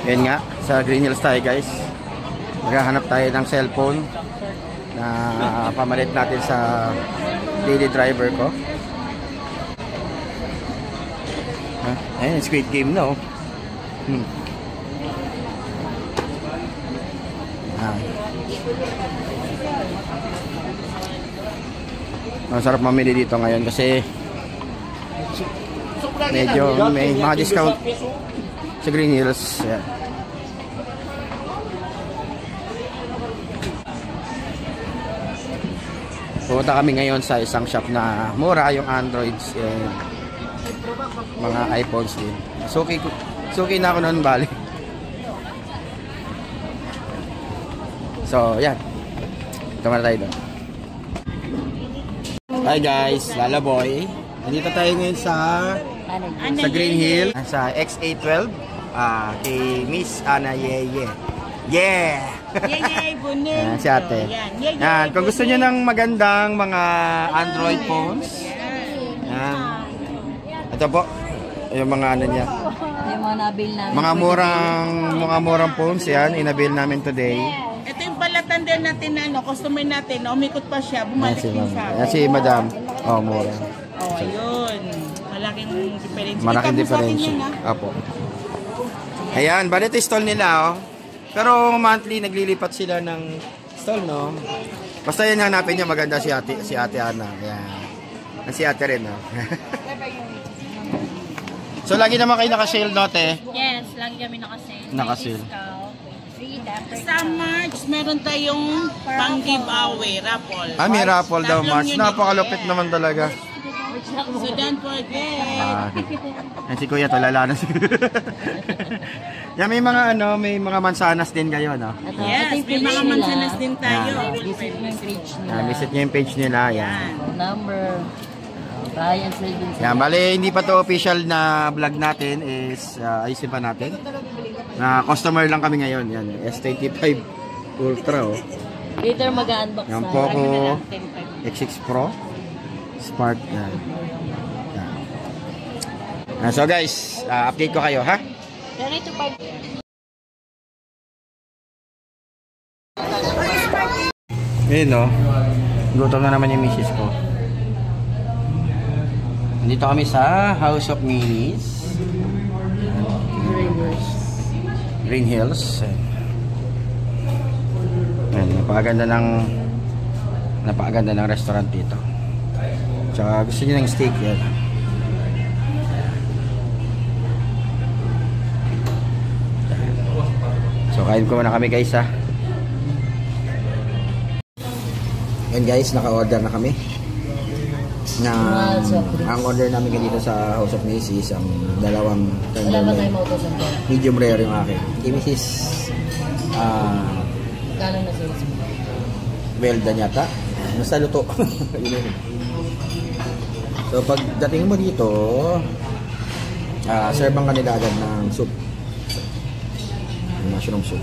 Yan nga, sa Green Hills tayo guys. Maghahanap tayo ng cellphone na pamalit natin sa daily driver ko. Ayun, Squid Game na oh. Masarap mamili dito ngayon kasi medyo may mga discount sa Green Hills. Yan. Pumunta kami ngayon sa isang shop na mura yung Androids and mga iPhones din. Suki na ako noon bali. So, yan. Ito muna tayo doon. Hi guys, Lala Boy. Nandito tayo ngayon sa Green Hill, sa XA12, kay Miss Ana Yeye. Yeah! Yeye, bunin. Si ate. Yan, kung gusto niyo ng magandang mga Android phones. Yan. Ito po, yung mga ano niya. Yung mga nabil namin. Mga murang phones yan, inabil namin today. Ito yung palatan din natin na ano, customer natin, umikot pa siya, bumalik din sa akin. Si Madam. Oh, mura. Oh, ayun. Malaking difference. Malaking difference. Apo. Ayan, bali ito stall nila, oh. Pero monthly naglilipat sila ng stall, no? Basta yan hanapin niya, maganda si Ate Ana. Ayan. Si Ate rin, no? So, lagi naman kayo naka-sale, no, te? Yes, lagi kami naka-sale. Naka-sale. Sa March, meron tayong pang-giveaway, raffle. May raffle daw, March. Napakalupit naman talaga. So, don't forget. Si Kuya, tulala na si Yan, may mga ano, may mga mansanas din kayo, no? Yes, may mga mansanas din tayo. Visit nyo yung page nila. Visit nyo yung page nila, yan. Number. Ryan Savings. Yan, bali, hindi pa to official na vlog natin is, ayusin pa natin. Na customer lang kami ngayon, yan. S25 Ultra, oh. Later mag-unbox na. Yan, Poco X6 Pro. Spark, yan. So guys, update ko kayo, ha? Ganito pa. Ayun, no? Gutom na naman yung misis ko. Nandito kami sa House of Minis. Green Hills. Ayan, napakaganda ng restaurant dito. Tsaka gusto niyo ng steak, yan. So, kain ko muna kami, guys, ha. Yan, guys, naka-order na kami. Ang order namin dito sa House of Minis is ang dalawang medium rare yung akin. Mrs. Well done yata. Nasa luto. So pagdating mo dito, serve ang kanila agad ng soup. Mushroom soup.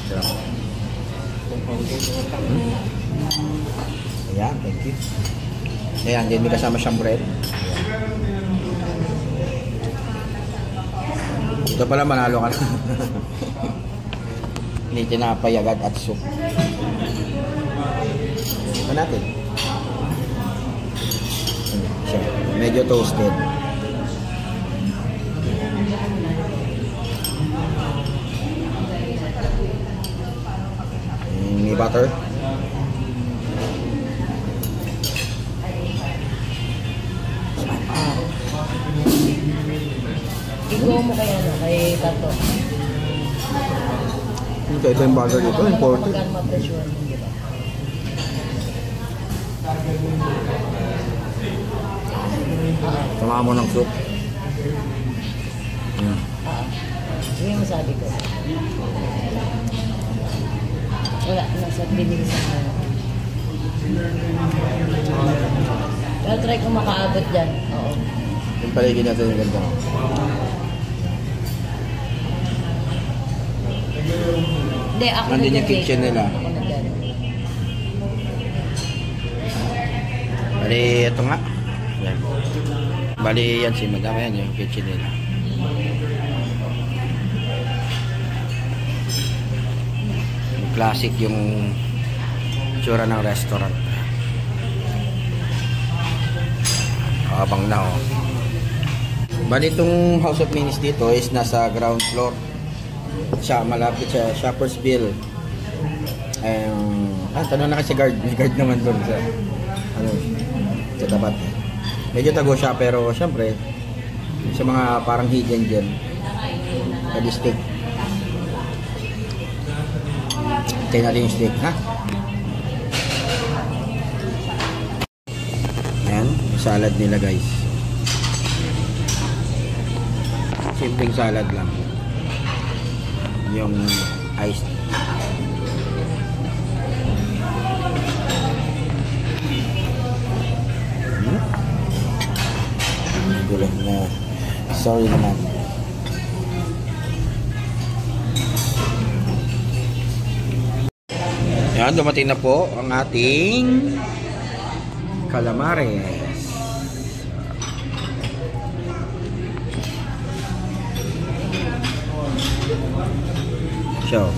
Sarap. Ayan, thank you. Ayan, din may kasama siyang bread. Ito pala, manalo ka na. Hindi tinapay agad at soup. Ito natin. Medyo toasted. May butter. Igo mo kaya no, kay Tato. Ito yung burger dito, important. Magkano ma-pressure mo, di ba? Tama mo ng soup. Yun yung masabi ko. Wala, nasa binilisan mo. Pero try ko makaabot dyan. Oo. Yung paligid natin yung ganda. Hindi, ako nandun yung kitchen nila. Bali, ito nga. Yan. Bali, yan si Madam. Yan yung kitchen nila. Classic yung tsura ng restaurant. Abang na oh. Bali itong House of Minis dito is nasa ground floor. Siya, malapit siya, Shoppersville. Tanong na kasi guard. May guard naman doon sa sa tapat. Medyo tago siya pero syempre sa mga parang hidden gem na steak. Tayo natin yung steak, ha? Ayan, salad nila guys. Simpleng salad lang. Yung iced. Gulat na. Sorry naman. Yan, dumating na po ang ating calamares. So,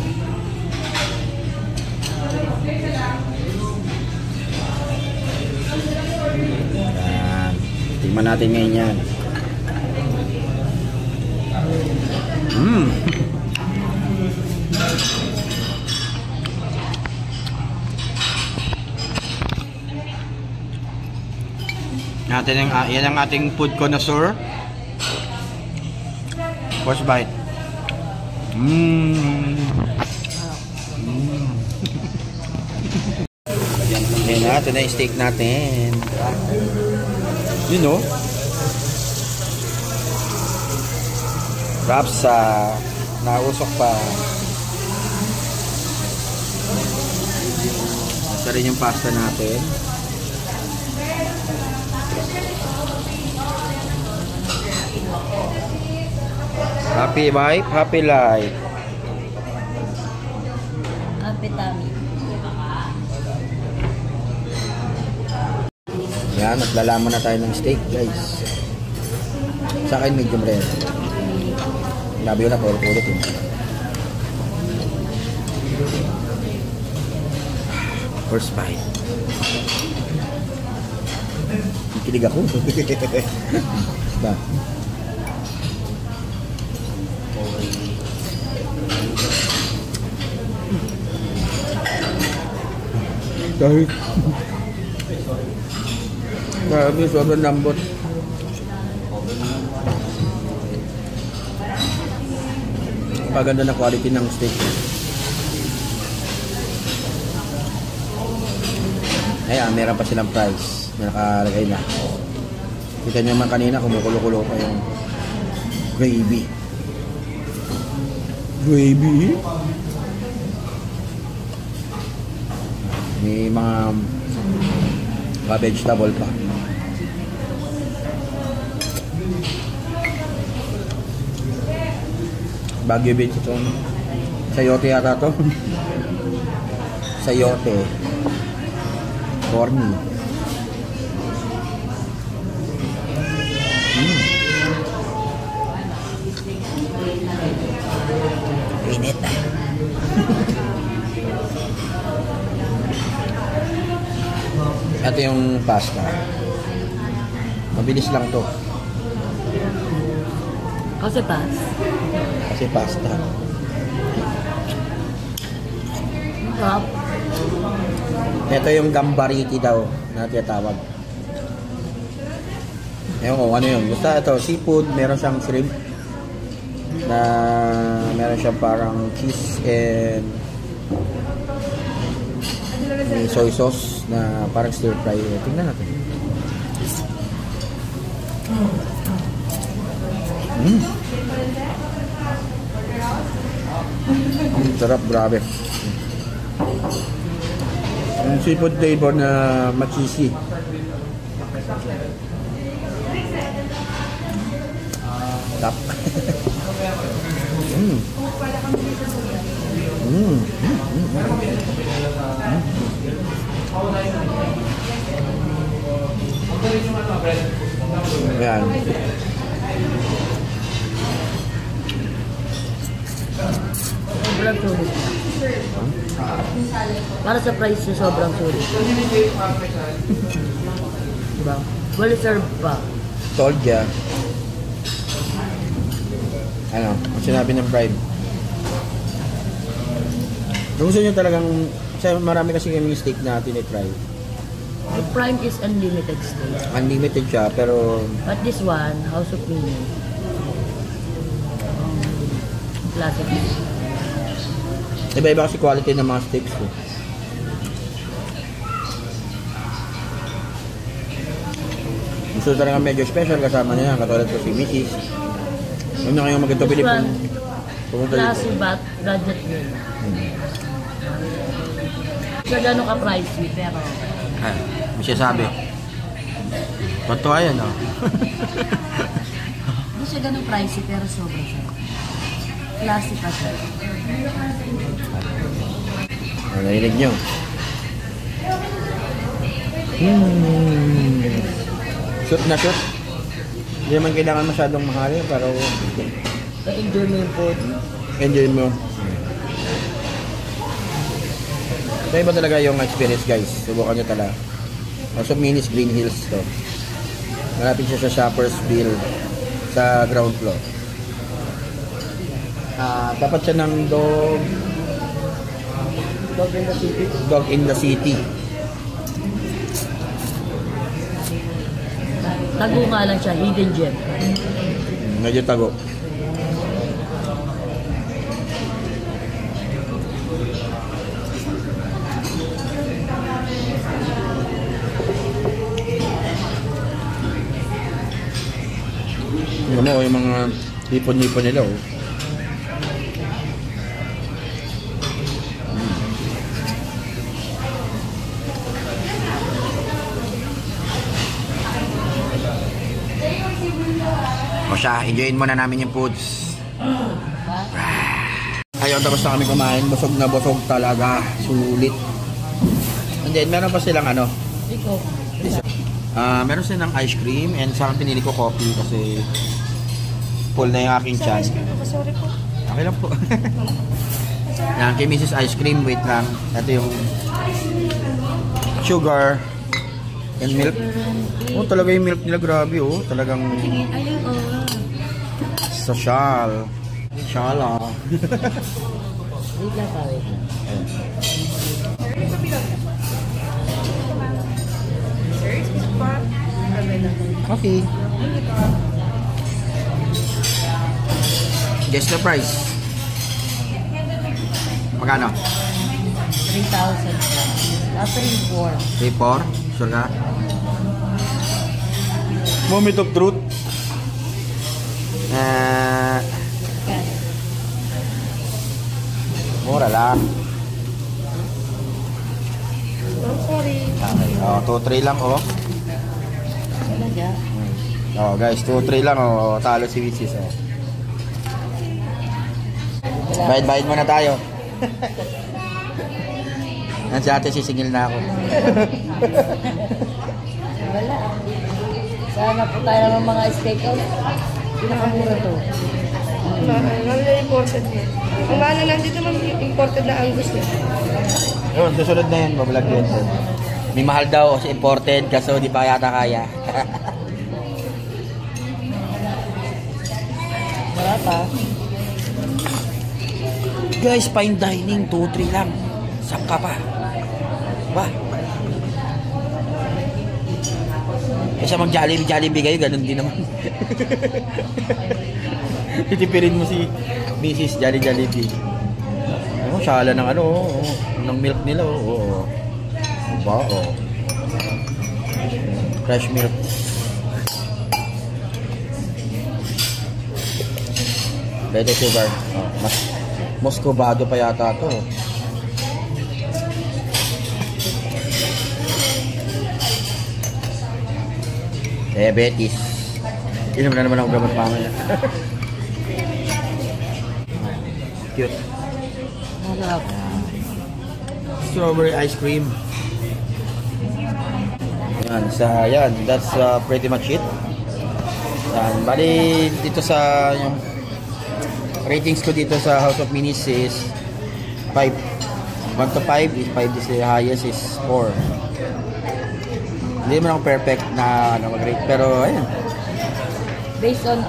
yan. Tingnan natin ngayon yan. Yan ang ating food connoisseur. First bite. Yan na, ito na yung steak natin. You know, wrap sa nausok pa. Ito rin yung pasta natin. Happy wife, happy life. Happy tummy. Yan, naglalaman na tayo ng steak guys. Sa akin medium rare. Labi ko na, puro-puro ito. First bite. Kilig ako. Ba? Dahil grabe, sobrang lambot. Paganda na quality ng steak. Ayan, meron pa silang price na nakalagay na. Kita nyo man kanina, kumukulo-kulo pa yung gravy. Gravy? May mga vegetable pa. Baguio Beach itong sayote yata to. Sayote. Corny. Init na. Ito yung pasta. Mabilis lang to. Kasi Pasta. Ito yung gambariti daw na tinatawag. Ewan ko ano yun. Basta ito, seafood, meron siyang shrimp na meron siyang parang cheese and may soy sauce na parang stir fry. Tingnan natin. Sarap, grabe. Yung seafood flavor na machisi. Tap. Ayan. Para sa price niya, sobrang sulit. Diba? Well served pa. Told ya. Ano? Ang sinabi ng Prime. Kung gusto nyo talagang, kasi marami kasi yung steak na tinitry. The Prime is unlimited steak. Unlimited siya, pero But this one, House of Mini. Classic. iba-iba kasi quality ng mga steaks ko. Gusto talaga medyo special kasama niya, katulad ko si Mrs. Huwag na kayong maganda This Pilipon. one, Pumunta classy dito. but budget yun. So, gano'n ka-pricey, pero Ay, may siya sabi. Totoo yan, oh. hindi siya gano'n pricey, pero sobrang siya. Classy pa siya. Narinig nyo. Shoot na shoot. Hindi naman kailangan masyadong mahal yun, pero Na-enjoy mo yung food. enjoy mo. So, iba talaga yung experience, guys. Subukan nyo talaga. Also, Minis Green Hills to. Malapit siya sa Shoppersville sa ground floor. Dapat siya ng Dog in the city. Dog in the City. Tago nga lang siya, hidden gem. Medyo tago. Yung mo, yung mga hipon-hipon nila, oh. O siya, enjoyin muna namin yung foods. Ayun, tapos na kami kumain. Busog na busog talaga. Sulit. And then, meron pa silang ano. Iko. Meron silang ice cream and sa akin pinili ko coffee kasi full na yung aking tiyan. Sorry po. Okay lang po. Yan, kay Mrs. Ice Cream, wait lang. Ito yung sugar and milk. Oh, talaga yung milk nila, grabe oh. Talagang Ayun, oh. social. Shala. Wait lang pa, wait lang. Okay. Guess the price. Magkano? 3,000. 3,400. 3-4? Sure ka? Moment of truth. Mura lang. Sorry. Okay. Oh, 2-3 lang oh. Talaga? Oh, guys, 2-3 lang oh. Talo si Mrs. Oh. Bayad-bayad muna tayo. Yan si ate, sisingil na ako. Wala. Sana po tayo ng mga steakhouse. Pinakamura to. Imported niya. Ang mahal lang dito naman imported na Angus niya. Yun, susunod na yun, bablog yun. May mahal daw kasi imported, kaso di pa yata kaya. Wala pa. Guys, fine dining, 2-3 lang. Saan ka pa? Ba? Kaysa mag-Jollibee kayo, ganun din naman. Titipirin mo si Mrs. Jollibee. Ano, sala ng ano, oh, ng milk nila, oh. Ba, oh. Fresh milk. Pwede sugar. Oh, mas Moscovado pa yata to. Diabetes. Inom na naman ako gamot mamaya. Cute. Malap. Strawberry ice cream. Yan, that's pretty much it. Yan, bali dito sa yung ratings ko dito sa House of Minis is 5. 1 to 5 is 5 is the highest is 4. Hindi naman ako perfect na mag-rate, pero ayun. Based on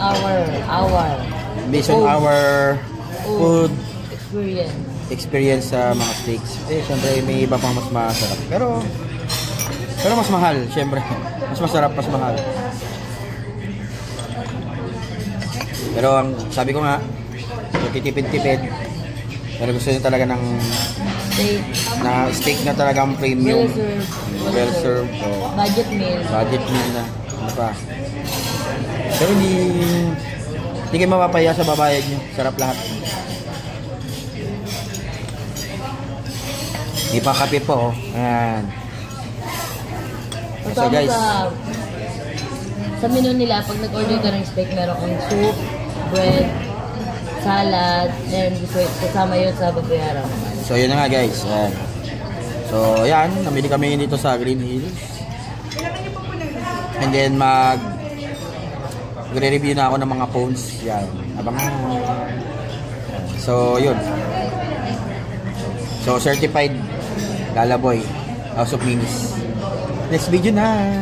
our food experience. sa mga steaks. Syempre may iba pang mas masarap. Pero mas mahal, syempre. Mas masarap, mas mahal. Pero ang sabi ko nga, titipid-tipid. Pero gusto niyo talaga ng steak na talagang premium. Well served. So, Budget meal na. Ano pa? Pero hindi kayo mapapaya sa babayad nyo. Sarap lahat. Hindi pa kape po. Ayan. So guys, sa menu nila, pag nag-order ka ng steak, meron kang soup, bread, salad, and kasama yun sa babayaran. So yun na nga guys. Ayan. So ayan, namili kami dito sa Green Hills. And then magre-review na ako ng mga phones. Yan. Abangan. So yun. So certified Lalaboy House of Minis. Next video na.